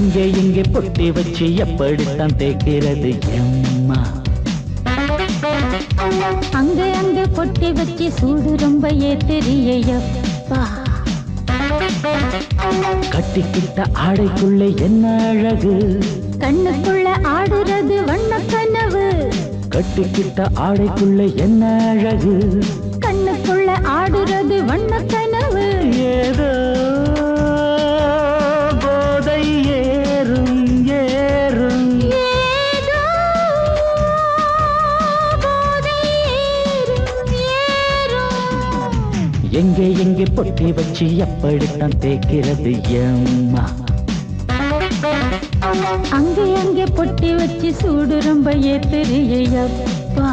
எங்கே எங்கே பொட்டி வச்சு எப்படித்தான் தேய்க்கிறது எம்மா? அங்கே அங்கே பொட்டி வச்சு சூடு ரொம்ப ஏத்தெரியப்பா. கட்டிக்கிட்ட ஆடைக்குள்ள என்ன அழகு, கண்ணுக்குள்ள ஆடுறது வண்ண கனவு. கட்டிக்கிட்ட ஆடைக்குள்ள என்ன அழகு, கண்ணுக்குள்ள ஆடுறது வண்ண கனவு. ஏதோ போதை ஏறும் ஏறும், ஏதோ போதை ஏறும் ஏறும். எங்கே எங்கே பொட்டி வச்சு எப்படித்தான் தேய்க்கிறது எம்மா? அங்கே அங்கே பொட்டி வச்சு சூடு ரொம்ப ஏத்தெரியப்பா.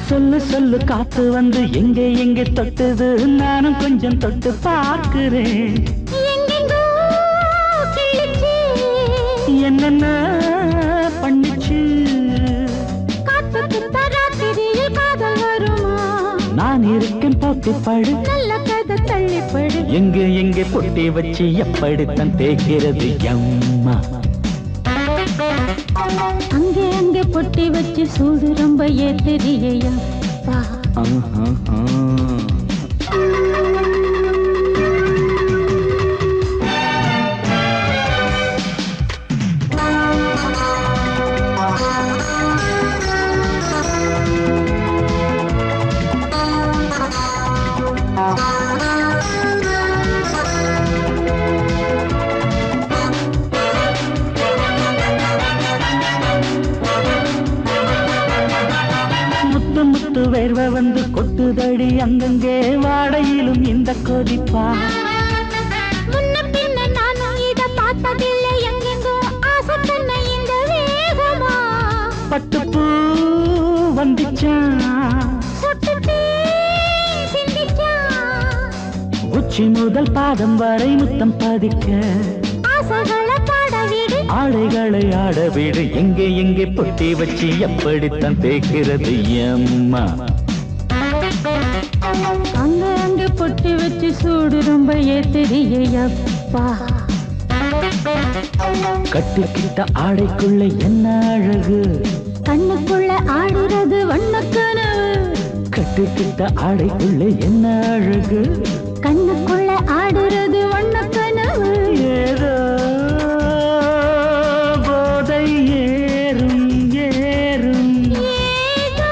சொல்லு சொல்லு காத்து வந்து எங்கே எங்கே தொட்டுது, நானும் கொஞ்சம் தொட்டு பார்க்கிறேன். என்னென்ன பண்ணிச்சு, நான் இருக்கேன் பார்த்து படு, நல்ல கதை தள்ளிப்படு. எங்கே எங்கே பொட்டி வச்சு எப்படித்தான் தேய்க்கிறது எம்மா? அங்கே அங்கே பொட்டி வச்சு சூடு ரொம்ப ஏத்தெரியப்பா. முத்து வேர்வை வந்து கொட்டுதடி அங்கங்கே, வாடையிலும் இந்த கொதிப்பா. முன்ன பின்ன நானும் இத பார்த்ததில்லை, எங்கெங்கோ ஆசை பண்ண இந்த வேகமா. பட்டுப்பூ வந்துச்சா, சொட்டுத்தே சிந்திச்சா, உச்சி முதல் பாதம் வரை முத்தம் பதிக்க, ஆசைகளை பாட விடு, ஆடைகளை ஆட விடு. எங்கே எங்கே பொட்டி வச்சு எப்படித்தான் தேய்க்கிறது எம்மா? அங்க அங்க பொட்டி வச்சு சூடு ரொம்ப ஏத்தெரியப்பா. கட்டிக்கிட்ட ஆடைக்குள்ள என்ன அழகு, கண்ணுக்குள்ள ஆடுறது வண்ண கனவு. கட்டிக்கிட்ட ஆடைக்குள்ள என்ன அழகு, கண்ணுக்குள்ள ஆடுறது வண்ண கனவு. ஏதோ போதை ஏறும் ஏறும், ஏதோ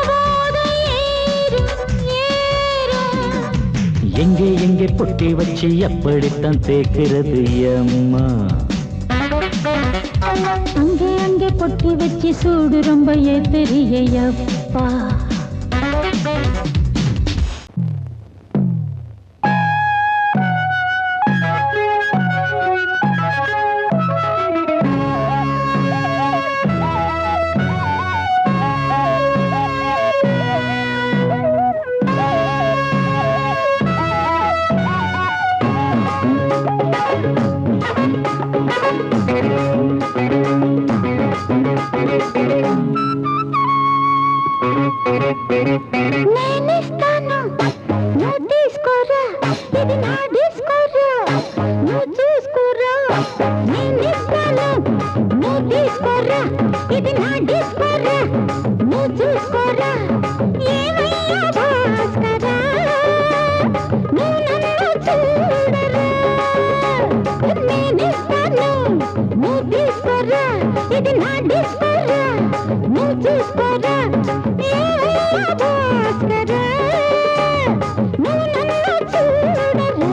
போதை ஏறும் ஏறும். எங்கே எங்கே பொட்டி வச்சு எப்படித்தான் தேய்க்கிறது எம்மா? அங்கே அங்கே பொட்டி வச்சு சூடு ரொம்ப ஏத்தெரியப்பா. నేనిస్తాను నువ్వు తీసుకోరా, ఇది నా డిస్కోరా, నువ్వు చూసుకోరా. నేనిస్తాను నువ్వు తీసుకోరా, ఇది నా డిస్కోరా, నువ్వు చూసుకోరా. ఏమయ్యా భాస్కరా, నువ్వు నన్ను చూడరా. నేనిస్తాను నువ్వు తీసుకోరా, ఇది నా డిస్కోరా, నువ్వు చూసుకోరా. ఏమయ్యా భాస్కరా, నువ్వు నన్ను చూడరా.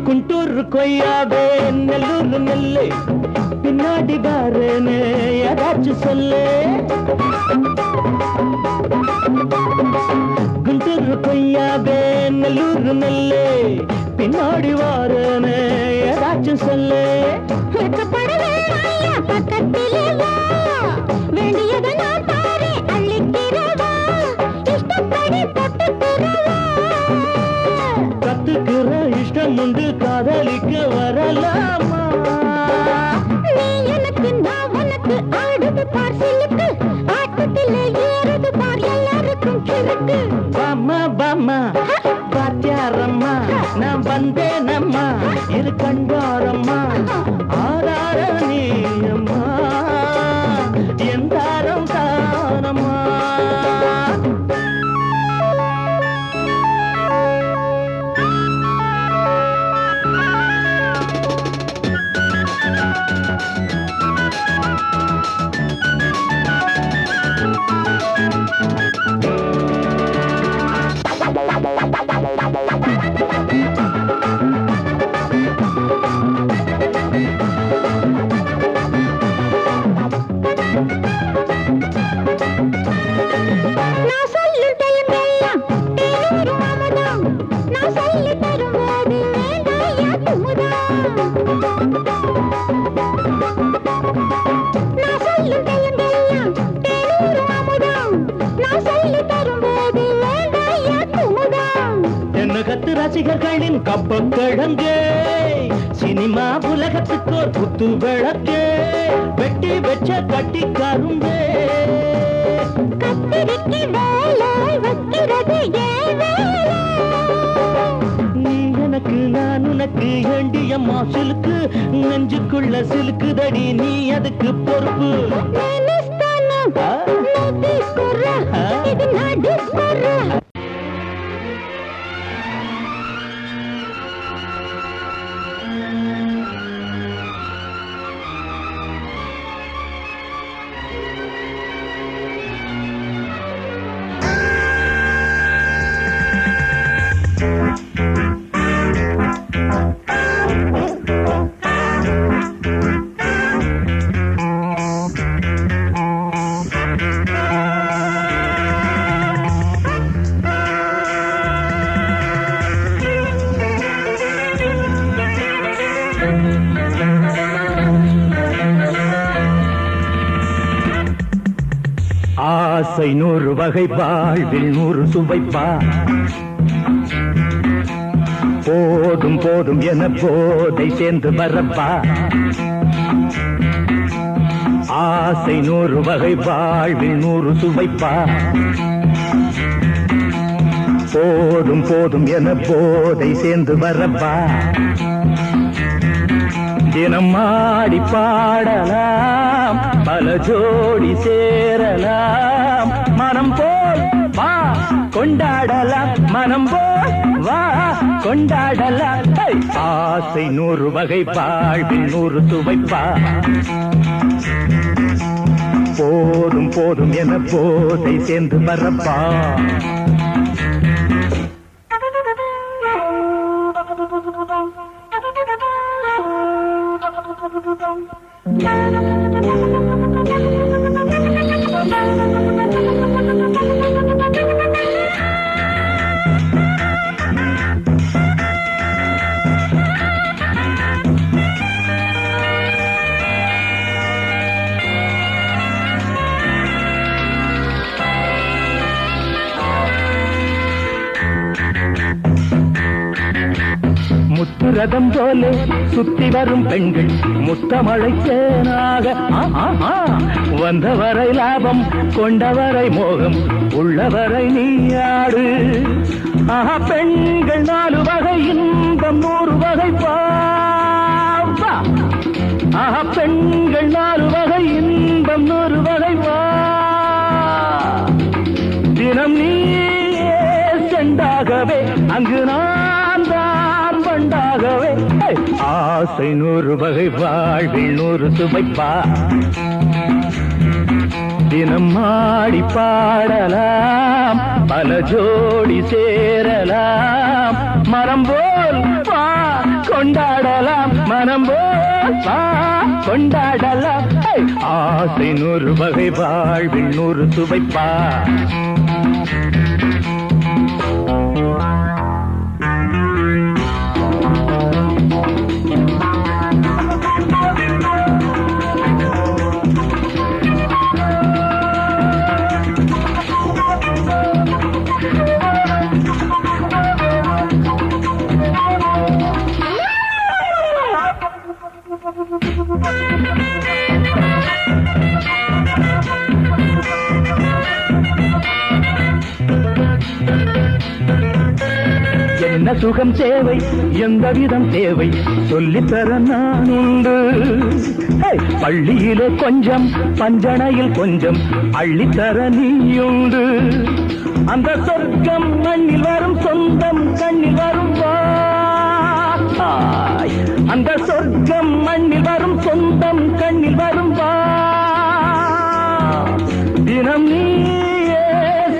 குண்டூர் கொய்யாவே நெல்லூர் நெல்லு பின்னாடி பாருன்னு ஏதாச்சும் சொல்லு குண்டூர் கொய்யாவே நெல்லூர் நெல்லு பின்னாடி வாருன்னு ஏதாச்சும் சொல்லு பக்கத்திலே வா வேண்டியதை நான் தாரே அள்ளிக்கிறவா இஷ்டப்படி தொட்டுக்கிறவா கத்துக்கிற இஷ்டம் உண்டு காதலிக்க வரலாமா நீ எனக்கு நான் உனக்கு ஆடுது பார் சிலுக்கு ஆட்டத்திலே ஏறுது பார் எல்லாருக்கும் கிறுக்கு பாமா பாமா பாத்தியாரம்மா நான் வந்தேனம்மா இரு கண்டாரம்மா ஆதார நீயம்மா எந்தாரம் தானம்மா நான் சொல்லும் டைமெல்லாம் தேனூரும் அமுதம் நான் சொல்லி தரும்போது வேண்டாயா குமுதம் நான் சொல்லும் டைமெல்லாம் தேனூரும் அமுதம் நான் சொல்லி தரும்போது வேண்டாயா குமுதம் என்ன கத்து ரசிகர்களின் கப்ப கிழங்கு சினிமா உலகத்துக்கோர் குத்து விளக்கு வெட்டி வச்ச கட்டி கரும்பு கத்திரிக்கு வேலை வைக்கிறது ஏன் வேலை நீ எனக்கு நான் உனக்கு ஏண்டியம்மா சிலுக்கு நெஞ்சுக்குள்ள சிலுக்குதடி நீ அதுக்கு பொறுப்பு నేనిస్తాను నువ్వు తీసుకురా ఇది నా డిస్కోరా ஆசை 100 வகை வாழ்வில் 100 சுவைப்பா போதும் போதும் என போதை சேர்ந்து வரப்பா ஆசை 100 வகை வாழ்வில் 100 சுவைப்பா போதும் போதும் என போதை சேர்ந்து வரப்பா தினம் ஆடி பாடலாம் பல ஜோடி சேரலாம் மனம் போல் வா கொண்டாடலாம் மனம் போல் வா கொண்டாடலாம் ஆசை 100 வகை வாழ்வில் 100 சுவைப்பா போதும் போதும் என போதை சேர்ந்து வரப்பா முத்துரதம் போலே சுத்தி வரும் பெண்கள் முத்தமழை தேனாக வந்தவரை லாபம் கொண்டவரை மோகம் உள்ளவரை நீயாடு ஆஹா பெண்கள் 4 வகை இன்பம் 100 வகை வா ஆஹா பெண்கள் 4 வகை இன்பம் 100 வகை வா தினம் நீயே செண்டாகவே அங்கு நான் தான் பண்டாகவே ஆசை 100 வகை வாழ்வில் 100 சுவைப்பா தினம் ஆடி பாடலாம் பல ஜோடி சேரலாம் மரம் போல் வா கொண்டாடலாம் மனம் போல் வா கொண்டாடலாம் ஆசை 100 வகை வாழ்வில் 100 சுவைப்பா என்ன சுகம் தேவை எந்த விதம் தேவை சொல்லித்தர நான் உண்டு பள்ளியிலே கொஞ்சம் பஞ்சனையில் கொஞ்சம் அள்ளித்தர நீயுண்டு அந்த சொர்க்கம் மண்ணில் வரும் சொந்தம் கண்ணில் வரும் அந்த சொர்க்கம் மண்ணில் வரும் சொந்தம் கண்ணில் வரும் தினம் நீயே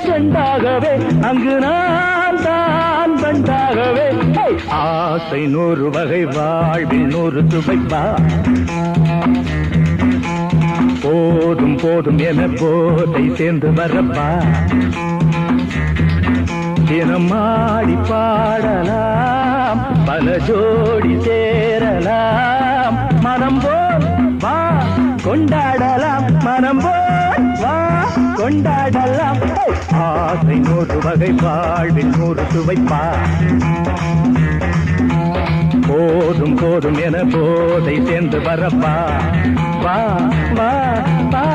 செண்டாகவே அங்கு நான் தான் பண்டாகவே ஆசை 100 வகை வாழ்வில் 100 சுவைப்பா போதும் போதும் என போதை சேர்ந்து வரப்பா தினம் ஆடி பாடலாம் பல ஜோடி சேரலாம் மனம் போல் வா கொண்டாடலாம் மனம் போல் வா கொண்டாடலாம் ஆசை 100 வகை வாழ்வில் 100 சுவைப்பா போதும் போதும் என போதை சேர்ந்து வரப்பா வா வா வா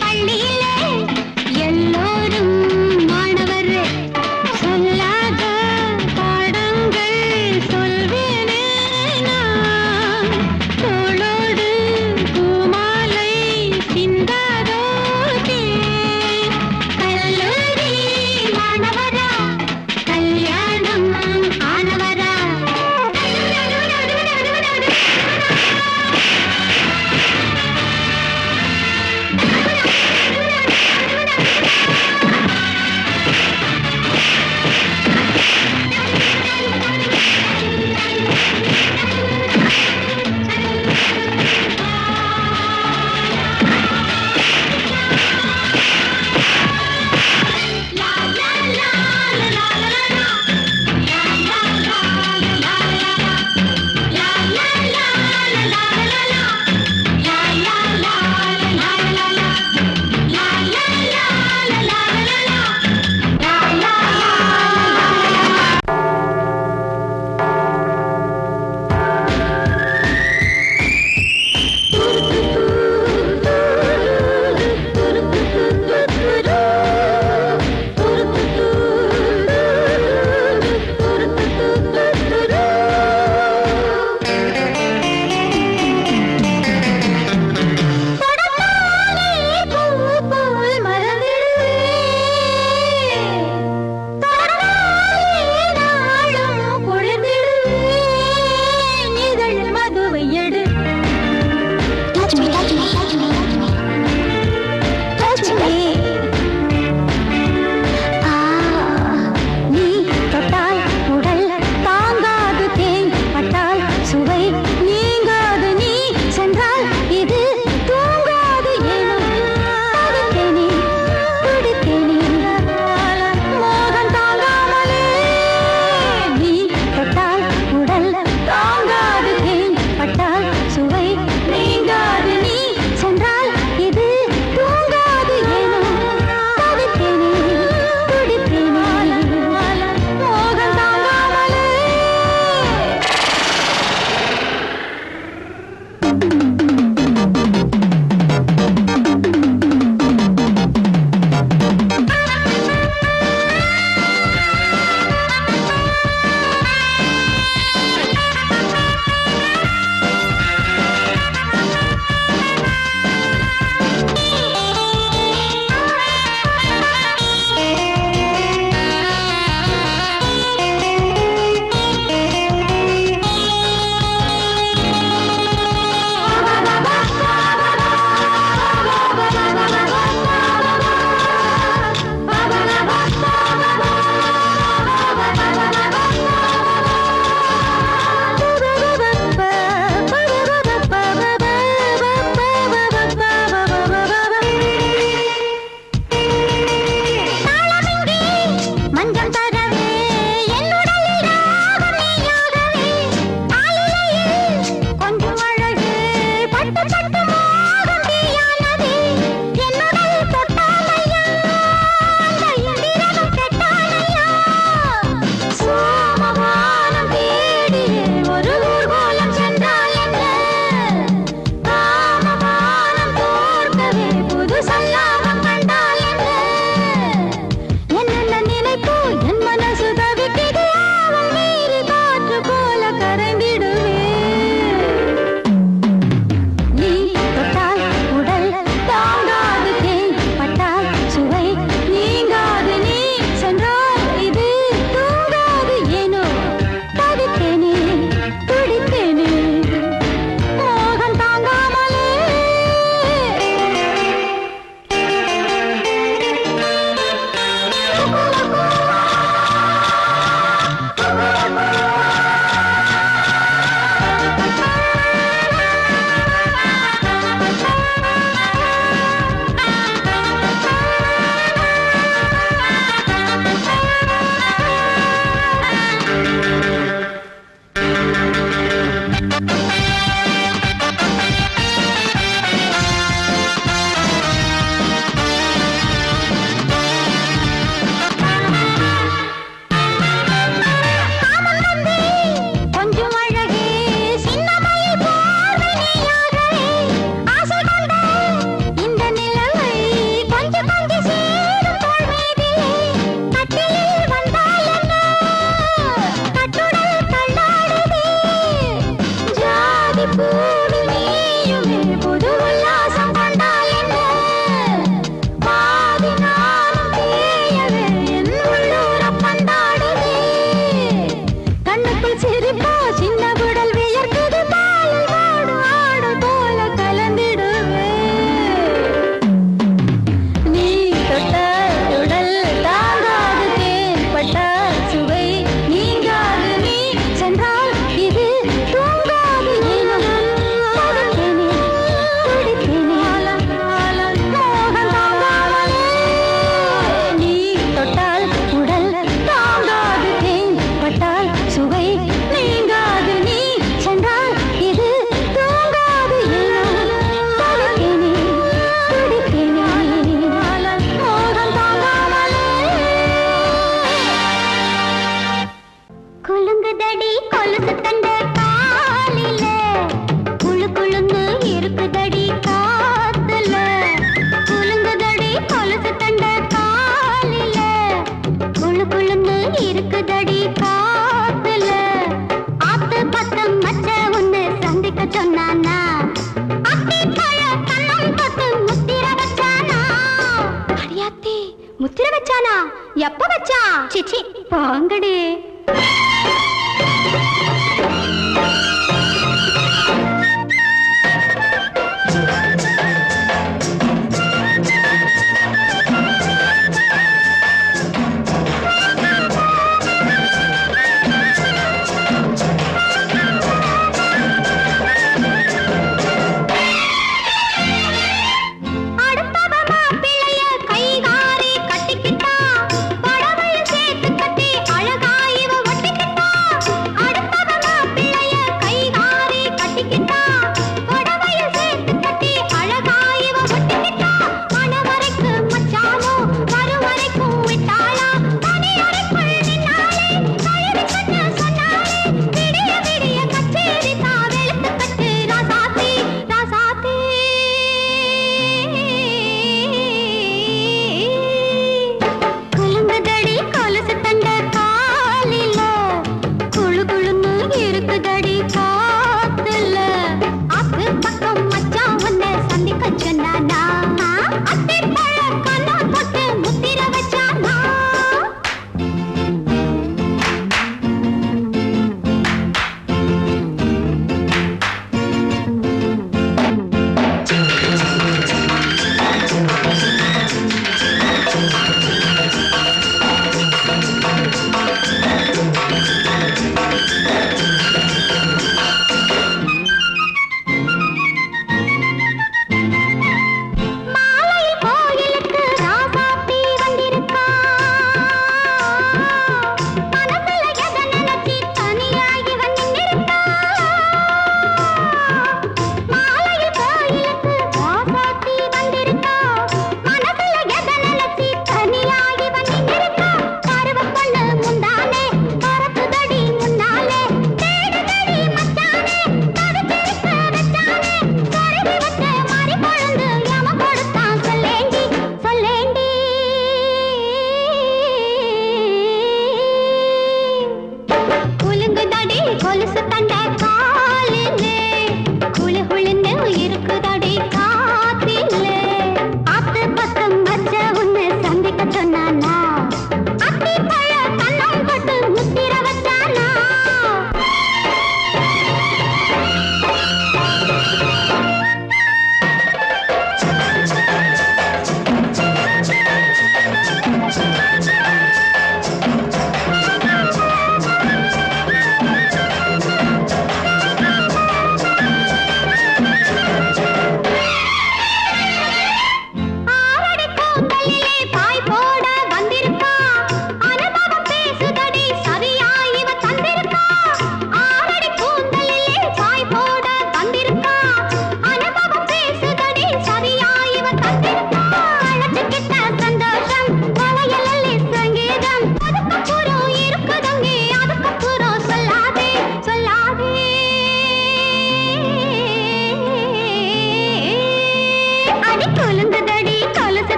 பள்ளியிலே எல்லோரும் மாணவர் சொல்லாத இருக்குதடி காத்துல ஆத்து பக்கம் மச்ச ஒண்ணு சந்திக்க சொன்னானா அத்தி பழ கண்ணம் தொட்டு முத்திர வச்சானா அடியாத்தி முத்திர வச்சானா எப்ப வச்சா சிச்சி பாங்கடி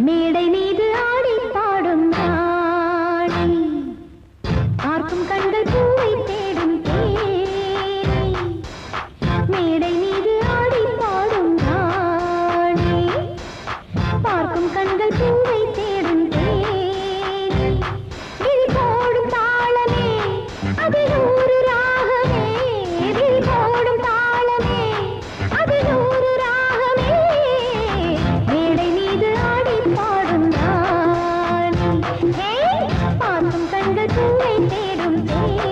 மேடை மீது ஆடி பாடும் நாளை பார்க்கும் கண்கள் பூவை தேடும் தேனை மேடை மீது ஆடி பாடும் நாளை பார்க்கும் கண்கள் பூவை தேடும் தேனை விழி போடும் தாளமே அது நூறு ராகமே விழி போடும் தாளமே அது நூறு ராகமே மேடை மீது ஆடி பாடும் நாளை பார்க்கும் கண்கள் பூவை தேடும் தேனை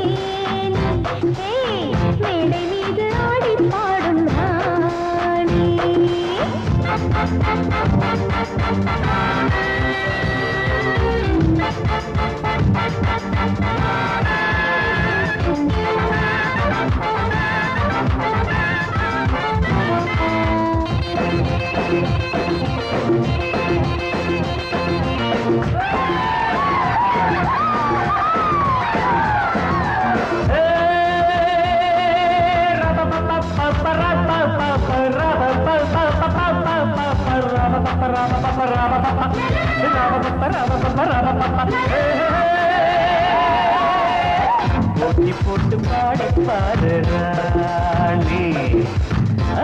போட்டி போட்டு பாடி பாரு ராணி,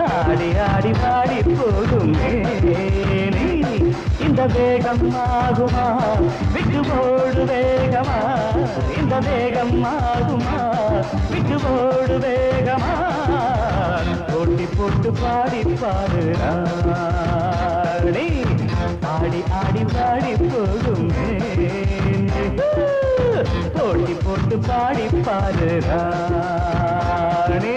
ஆடி ஆடி பாடி போகும் மேனி. இந்த வேகம் ஆகுமா விட்டு ஓடு வேகமா, இந்த வேகம் ஆகுமா விட்டு ஓடு வேகமா. போட்டி போட்டு பாடி பாரு ராணி, ஆடி ஆடி பாடி போகும் மேனி. போட்டி போட்டு பாடி பாரு ராணி.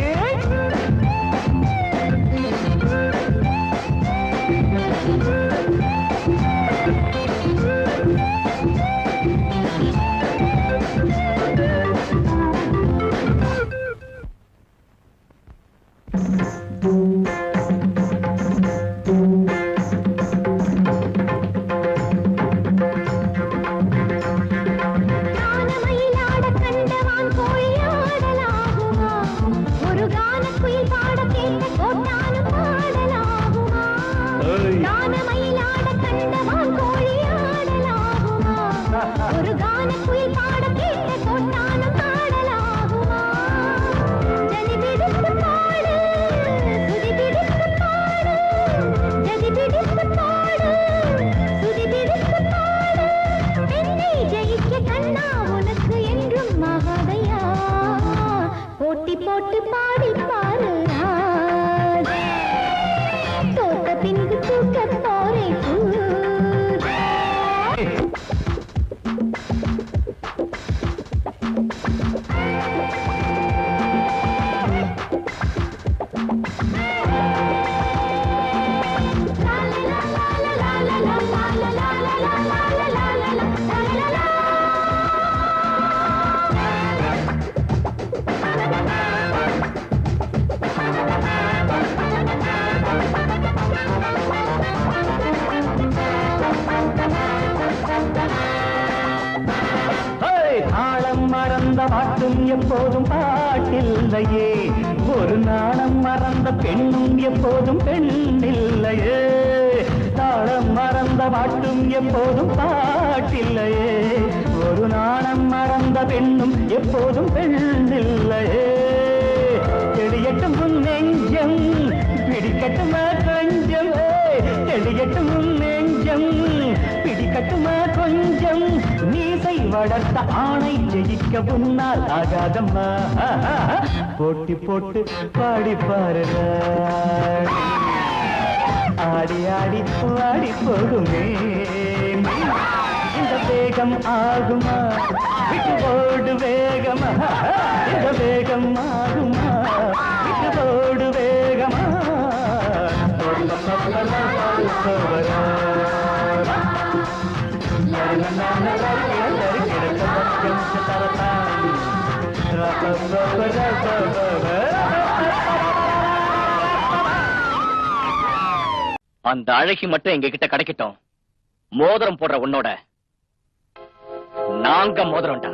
போட்டி போட்டு பாடி பாரு ராணி, தோட்ட பின்பு தூக்க போரே பாட்டும் எப்போதும் பாட்டில்லையே, ஒரு நாணம் மறந்த பெண்ணும் எப்போதும் பெண்ணில்லையே. தாளம் மறந்த பாட்டும் எப்போதும் பாட்டில்லையே, ஒரு நாணம் மறந்த பெண்ணும் எப்போதும் பெண்ணில்லையே. தெளியட்டும் உன் நெஞ்சம் பிடிக்கட்டுமா கொஞ்சம், தெளியட்டும் உன் நெஞ்சம் பிடிக்கட்டுமா கொஞ்சம். மீசை வளர்த்த ஆணை ஜெயிக்க உன்னால் ஆகாதம்மா. போட்டி போட்டு பாடி பாரு ராணி, ஆடி ஆடி பாடி போகுமே. இந்த வேகம் ஆகுமா விட்டு ஓடு வேகமா, இந்த வேகம் ஆகுமா விட்டு ஓடு வேகமா. அந்த அழகி மட்டும் எங்க கிட்ட கிடைக்கட்டும். மோதிரம் போடுற உன்னோட நாங்க மோதிரம்டா.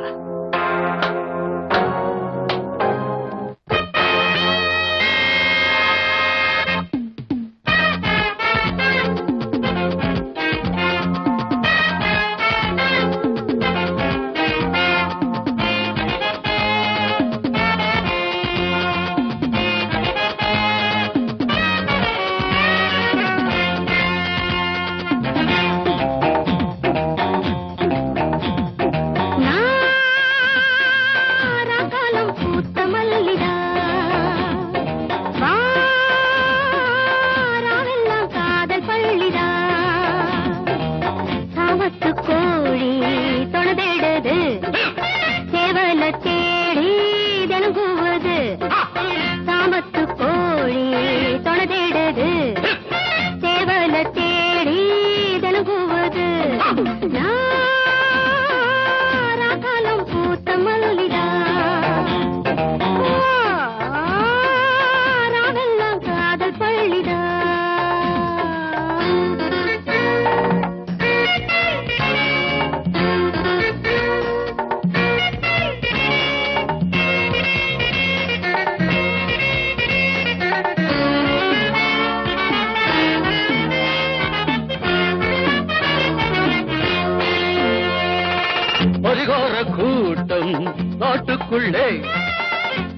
காட்டுக்குள்ளே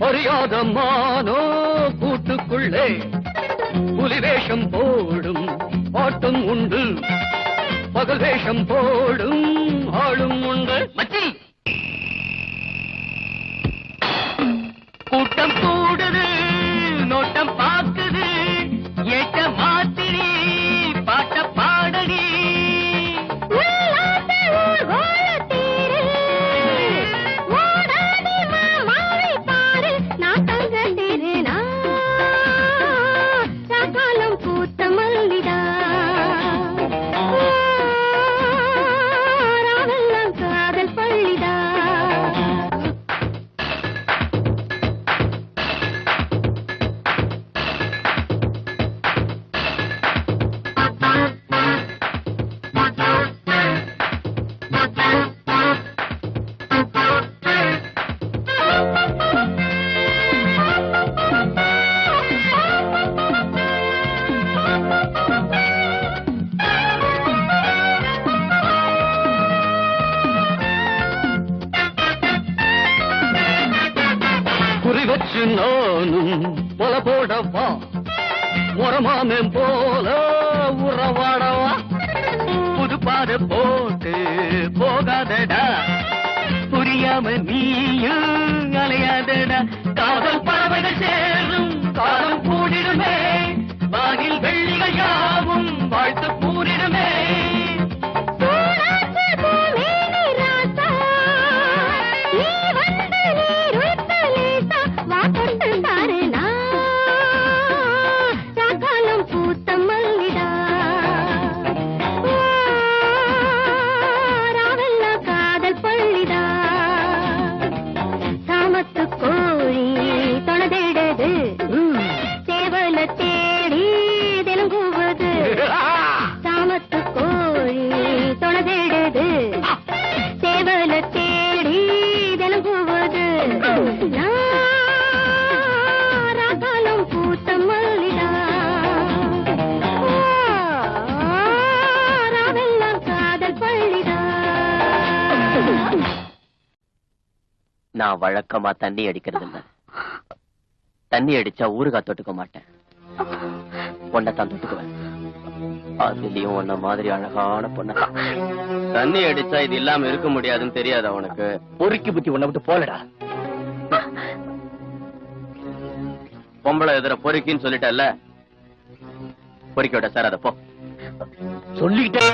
அறியாத மானோ கூட்டுக்குள்ளே புலி வேஷம் போடும் ஆட்டம் உண்டு பகல் வேஷம் போடும் ஆளும் உண்டு. மச்சி கூட்டம் கூடுது நோட்டம் பாக்குது ஏட்ட மாத்திரி பாட்ட பாடடி வச்சு நானும் பொல போடவா முறமாமன் போல உறவாடவா புது பாத போட்டு போகாதடா புரியாம நீயும் அலையாதடா காதல் பறவைகள் சேரும் காலம் கூடிடுமே வானில் வெள்ளிகள் யாவும் வாழ்த்து கூறிடுமே நான் வழக்கமா தண்ணி அடிக்கிறது இல்ல. தண்ணி அடிச்சா ஊறுகாய் தொட்டுக்க மாட்டேன். பொண்ணத்தான் தொட்டுக்குவேன். அதுலயும் உன்ன மாதிரி அழகான பொண்ண. தண்ணி அடிச்சா இது இல்லாம இருக்க முடியாதுன்னு தெரியாது அவனுக்கு. பொறுக்கி புத்தி உன்னை விட்டு போலடா. பொம்பளை எதிர பொறுக்கின்னு சொல்லிட்டல்ல, பொறுக்கி விட சார். அத போ சொல்லிக்கிட்டே.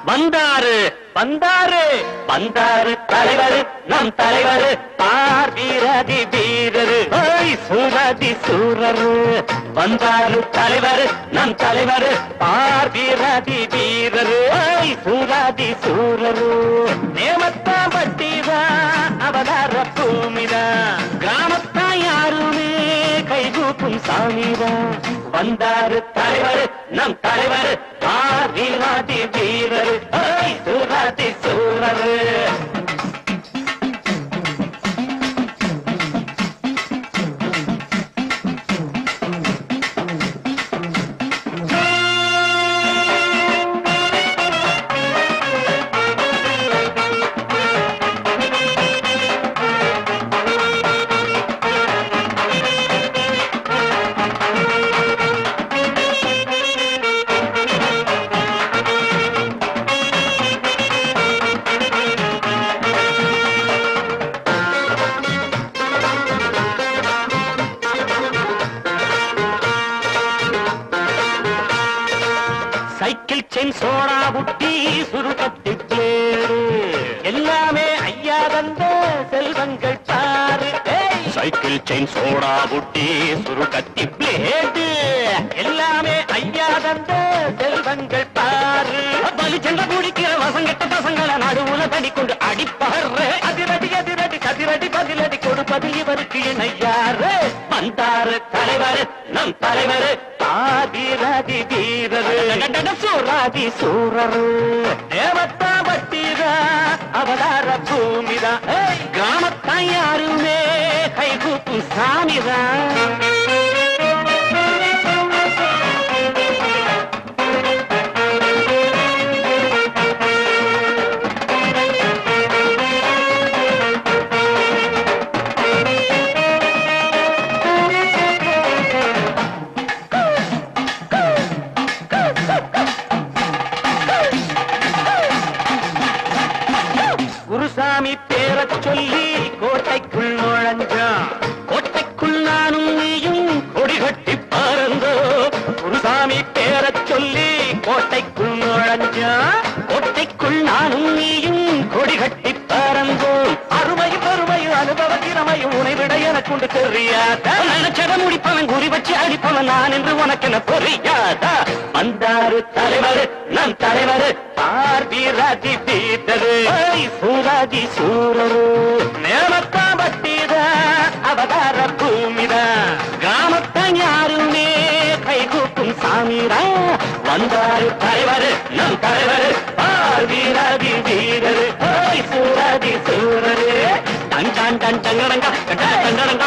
வந்தாரு வந்தாரு தலைவர் நம் தலைவர் பார் வீரதி வீரரு சூரதி சூரரு. வந்தாரு தலைவர் நம் தலைவர் பார் வீரதி வீரரு சூரதி சூரரு. நேமத்தா பட்டிதா அவதார பூமிதா கிராமத்தா யாருமே கைகூப்பும் சாமிதா. வந்தாரு தலைவர் நம் தலைவர் பார் வீரதி வீரரு சூரதி சூரரு. சைக்கிள் செயின் சோடா புட்டி சுருக்கத்தி பிளேடு எல்லாமே ஐயா தந்த செல்வங்கள் பாரு. சைக்கிள் செயின் சோடா புட்டி சுருக்கத்தி பிளேடு எல்லாமே ஐயா தந்த செல்வங்கள் பாரு. சென்ற குடிக்கிற வசங்கட்ட பசங்களை நடுவுல தடி கொண்டு அடிப்பாரு. அதிரடி அதிரடி கதிரடி பதிலடி கொடுப்பது இவருக்கு இணையாரு. வந்தாரு தலைவர் நம் தலைவர் ஆதிராதி வீரரு சூராதி சூரரு தேவத்தா வட்டிதா அவதார பூமிதா கிராமத்தான் யாருமே கைகூப்பும் சாமிதான். குருசாமி பேரச் சொல்லி கோட்டைக்குள் நுழைஞ்சான். கோட்டைக்குள் நானும் நீயும் கொடி கட்டி பறந்தோ. குருசாமி பேரச் சொல்லி கோட்டைக்குள் நுழைஞ்சான். கோட்டைக்குள் நானும் நீயும் கொடி கட்டி பறந்தோம். அருமையும் பெருமையும் அனுபவ திறமையும் உனை விட எனக்குண்டு தெரியாதா. நினைச்சத முடிப்பவன் குறி வச்சு அடிப்பவன் நான் என்று உனக்கென புரியாதா. வந்தாரு தலைவர் நம் தலைவர் ஆர்வீராதி வீரரு சூராதி சூரரு நேமத்தா பட்டிதா அவதார பூமிதா கிராமத்தான் யாருமே கைகூப்பும் சாமிரா. வந்தாரு தலைவர் நம் தலைவர் ஆர்வீராதி வீரரு சூராதி சூரரு டன் டன் டன் டங்கடங்க டங்கடங்க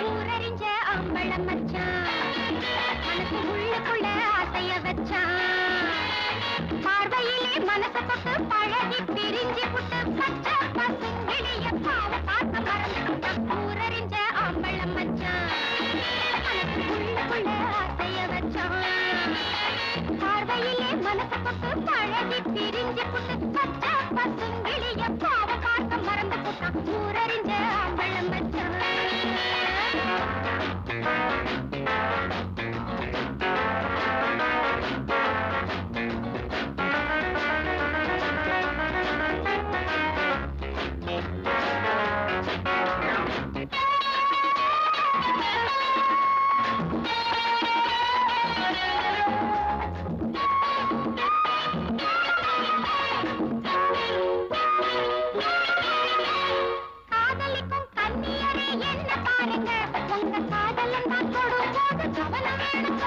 ஊரறிஞ்ச அம்பளம் மச்சான் மனசு உள்ளுக்குள்ள ஆசைய வச்சான். பார்வையிலே மனச பட்டு பழகி பிரிஞ்சு புட்டு பச்சை பசுங்கிளிய பாவ பார்க்க மறந்துட்டான். ஊரறிஞ்ச அம்பளம் மச்சான் மனசு உள்ளுக்குள்ள ஆசைய வச்சான். பார்வையிலே மனச பட்டு பழகி பிரிஞ்சு புட்டு பச்சை பசுங்கிளிய பாவ பார்க்க மறந்து போட்டான். ஊரறிஞ்ச அம்பளம் மச்சான். காதலிக்கும் கன்னியரே என்ன பாருங்க உங்க காதலன் தான் தொடும்போது கவனம் வேணுங்க.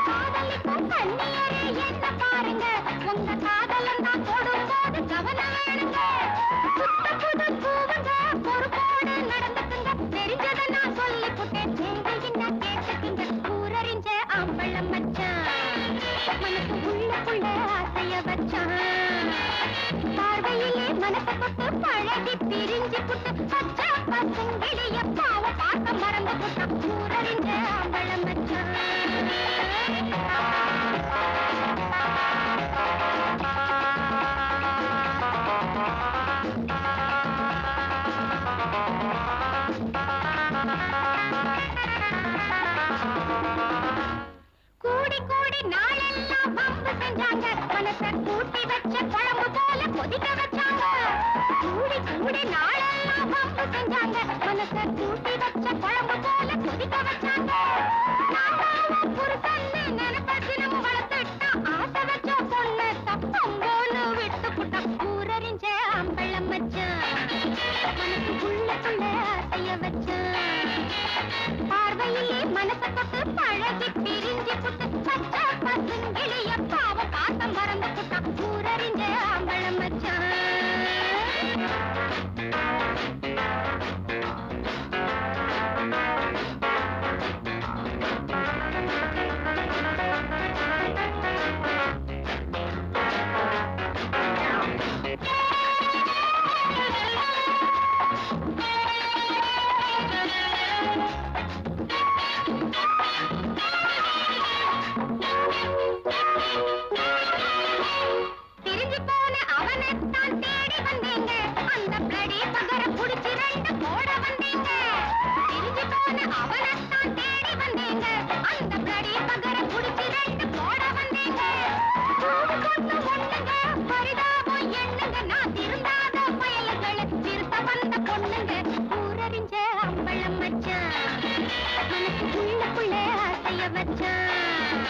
காதலிக்கும் கன்னியரே என்ன பாருங்க உங்க காதலன் தான் தொடும்போது கவனம் வேணுங்க. புத்த புது பூவுங்க பொறுப்போடு நடந்துக்குங்க. தெரிஞ்சதை நான் சொல்லி புட்டேன் நீங்க என்ன கேட்டுக்குங்க. ஊரறிஞ்ச அம்பளம் மச்சான் மனசு உள்ளுக்குள்ள ஆசைய வச்சான். பார்வையிலே மனச பட்டு பழகி பிரிஞ்சு புட்டு பச்சை பசுங்கிளிய பாவ பார்க்க மறந்து புட்டான். ஊரறிஞ்ச அம்பளம் மச்சான். கூடி கூடி நாளெல்லாம் வம்பு செஞ்சாங்க. மனச கூட்டி வச்ச குழம்பு போல கொதிக்க வச்சாங்க. கூடி கூடி நாளெல்லாம் வம்பு செஞ்சாங்க. மனச கூட்டி வச்ச குழம்பு போல கொதிக்க வச்சாங்க. நான் புருஷன்னு நினைப்ப தினமும் வளர்த்துட்டான். ஆசை வச்ச பொண்ணு தப்பம்போன்னு விட்டு புட்டான். ஊரறிஞ்ச அம்பளம் மச்சான் மனசு உள்ளுக்குள்ள ஆசைய வச்சான். பார்வையிலே மனச தொட்டு பழகி பிரிஞ்சு புட்டு பச்சை பசுங்கிளிய பாவ பார்க்க மறந்து புட்டான். ஊரறிஞ்ச அம்பளம் மச்சான். ஊரறிஞ்ச அம்பளம் மச்சான் மனசு உள்ளுக்குள்ள ஆசைய வச்சான்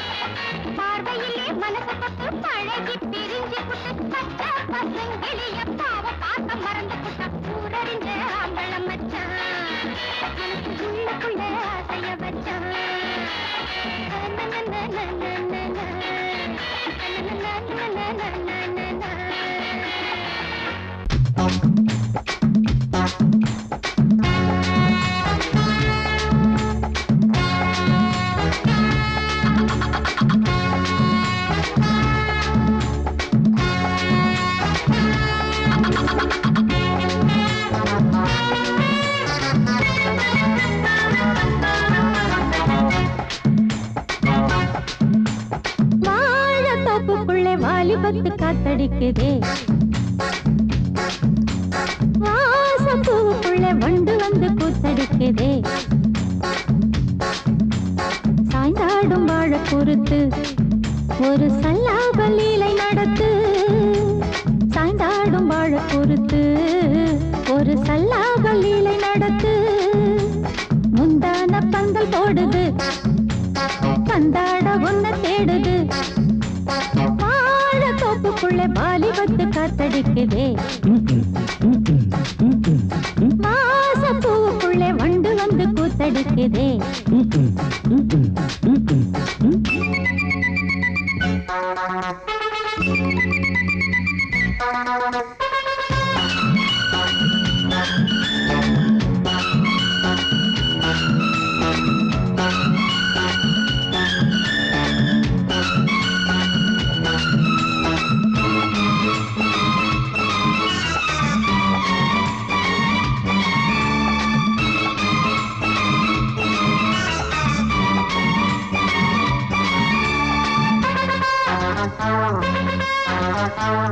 பார்வையிலே மனசு பத்து பழகி பிரிஞ்சு புட்டு பச்சை பசங்கிளிய பாவ பார்க்க மறந்து புட்ட ஊரறிஞ்ச அம்பளம் மச்சான் மனசு உள்ளுக்குள்ள ஆசைய வச்சான் வாலிபத்து காத்தடிக்குதே வாசம் பூவுக்குள்ள வண்டு வந்து கூத்தடிக்குதே சாய்ந்தாடும் வாழ பொறுத்து ஒரு சல்லாப லீலை நடத்து சாய்ந்தாடும் வாழ பொறுத்து ஒரு சல்லாப லீலை நடத்து முந்தான பந்தல் போடுது பந்தாட ஒன்ன தேடுது தோப்புக்குள்ளே வாலிபத்து காத்தடிக்குதே மாசப்பூவுக்குள்ளே வண்டு வந்து கூத்தடிக்குதே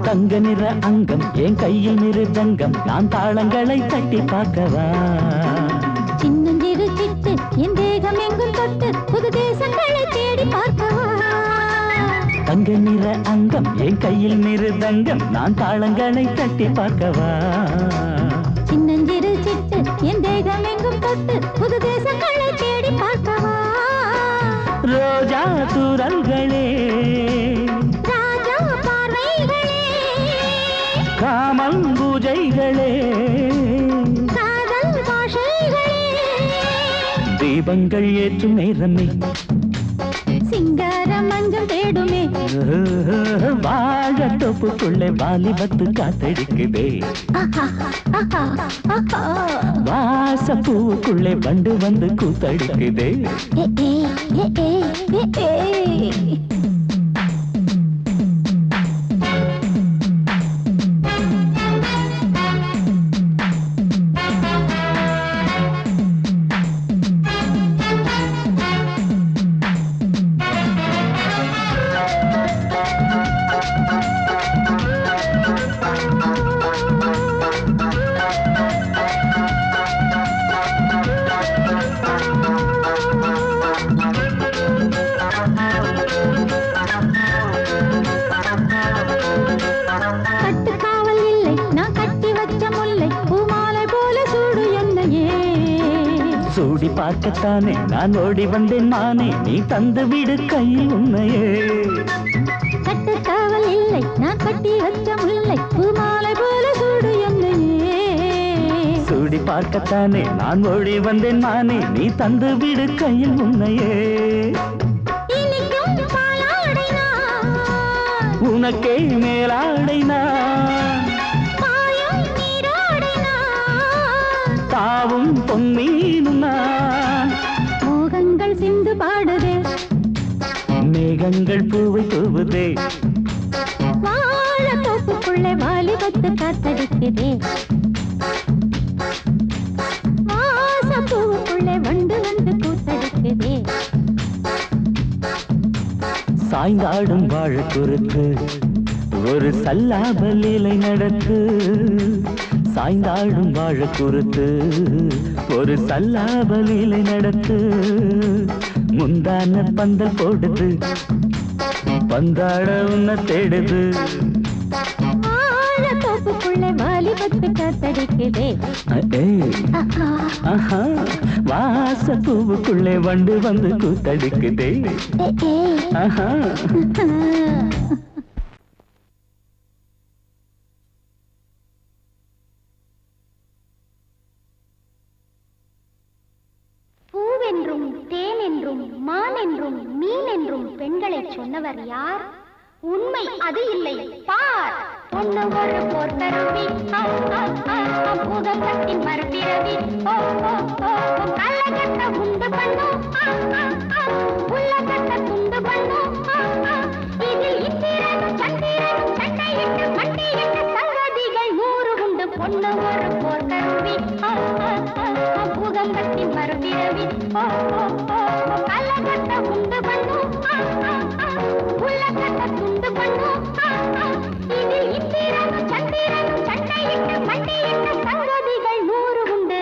தங்க நிற அங்கம் என் கையில் மிருதங்கம் நான் தாளங்களை தட்டி பார்க்கவா சின்னஞ்சிறு சிட்டு என் தேகம் எங்கும் தொட்டு புது தேசங்களை தேடி பார்க்கவா தங்க நிற அங்கம் என் கையில் மிருதங்கம் நான் தாளங்களை தட்டி பார்க்கவா சின்னஞ்சிறு சிட்டு என் தேகம் எங்கும் தொட்டு புது தேசங்களை தேடி பார்க்கவா ரோஜா தூரல்களே காமல் பூஜைகளே காதல் பாஷைகளே தீபங்கள் ஏற்றும் நேரமே சிங்கார மஞ்சள் தேடுமே வாழ தொப்புக்குள்ளே வாலிபத்து காத்தடிக்குதே வாச பூவுக்குள்ளே வண்டு வந்து கூத்தடிக்குதே சூடி பார்க்கத்தானே நான் ஓடி வந்தேன் மானே நீ தந்து விடு கையில் உன்னையே கட்டுக்காவல் இல்லை நான் கட்டி வச்ச முல்லை பூமாலை போல சூடு என்னையே சூடி பார்க்கத்தானே நான் ஓடி வந்தேன் மானே நீ தந்து விடு கையில் உன்னையே உனக்கே மேலாடைனா தாவும் பொன்னீனுனா மோகங்கள் சிந்து பாடுதே மேகங்கள் பூவை தூவுதே வாழ தோப்புக்குள்ளே வாலிபத்து காத்தடிக்குதே வாச பூவுக்குள்ளே வண்டு வந்து கூத்தடிக்குதே சாய்ந்தாடும் வாழ குறுக்கு ஒரு சல்லாப லீலை நடக்கு சாய்ந்தாடும் வாழ குறுத்து ஒரு சல்லாப லீலை நடக்கு முந்தான பந்தல் போடுது பந்தாட உன்ன தேடுது வாழ தோப்புக்குள்ளே பூவுக்குள்ளே வாலிபத்து காத்தடிக்குதே. வாச பூவுக்குள்ளே வண்டு வந்து கூத்தடிக்குதே. பூவென்றும் தேன் என்றும் மான் என்றும் மீன் என்றும் பெண்களை சொன்னவர் யார்? உண்மை அது இல்லை பார். ஒண்ணு ஒரு போர்க்கருவி, பூதத்தின் மறுபிறவி, கள்ளக்கட்ட உண்டு பண்ணும், உள்ளக்கட்ட துண்டு பண்ணும். இதில் இந்திரனும் சந்திரனும் சண்டையிட்டு மண்டையிட்டு சங்கதிகள் 100 உண்டு. பொண்ணு ஒரு போர்க்கருவி, பூதத்தின் மறுபிறவி, கள்ளக்கட்ட உண்டு பண்ணும், உள்ளக்கட்ட துண்டு பண்ணும். இதில் இந்திரனும் சந்திரனும் சண்டையிட்டு மண்டையிட்டு சங்கதிகள் 100 உண்டு.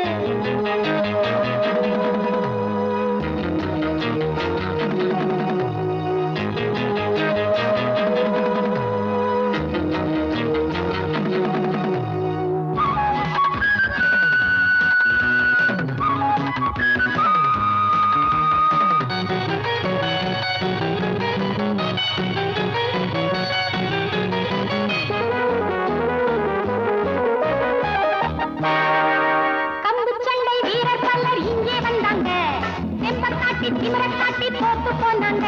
திமிரக்காட்டி போட்டு போனாங்க.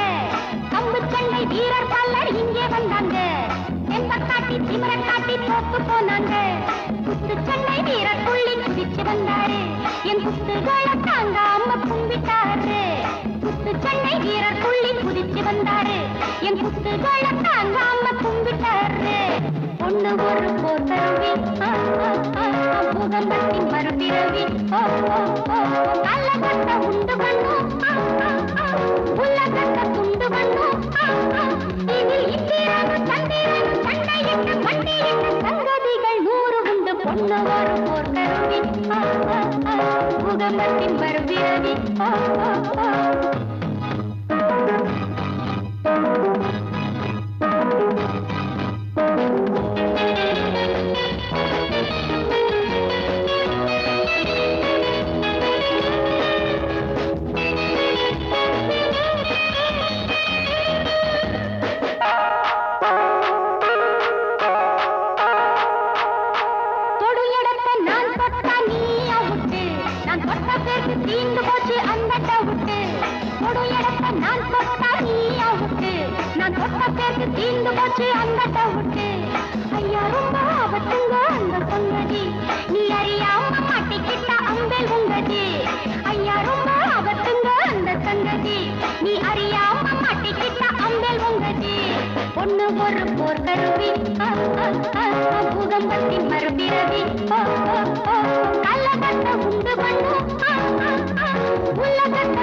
கம்பு சண்டை வீரர் பலர் இங்கே வந்தாங்க. தெம்பக்காட்டி திமிரக்காட்டி போட்டு போனாங்க. குத்து சண்டை வீரர் புள்ளி குதிச்சு வந்தாரு. என் குத்துகளை தாங்காம கும்பிட்டாரு. குத்து சண்டை வீரர் புள்ளி குதிச்சு வந்தாரு. என் குத்துகளை தாங்காம கும்பிட்டாரு. ஒண்ணு ஒரு போர்க்கருவி, பூகம்பத்தின் மறுபிறவி, கள்ளக்கட்ட உண்டு பண்ணும், உள்ளக்கட்ட துண்டு பண்ணும். இதில் இந்திரனும் சந்திரனும் சண்டையிட்டு மண்டையிட்டு சங்கதிகள் 100 உண்டு. பொண்ணு ஒரு போர்க்கருவி, பூகம்பத்தின் மறுபிறவி. தீந்து போச்சு அந்த டவுட்டு. கொடு இடத்த நான் தொட்டா நீ அவுட்டு. நான் தொட்ட பேருக்கு தீந்து போச்சு அந்த டவுட்டு. ஐயா ரொம்ப ஆபத்துங்க அந்த சங்கதி. நீ அறியாம மாட்டிக்கிட்ட அம்பேல் உங்கதி. ஐயா ரொம்ப ஆபத்துங்க அந்த சங்கதி. நீ அறியாம மாட்டிக்கிட்ட அம்பேல் உங்கதி. பொண்ணு ஒரு போர்க்கருவி, பூகம்பத்தின் மறுபிறவி, கள்ளக்கட்ட உண்டு பண்ணும், உள்ளக்கட்ட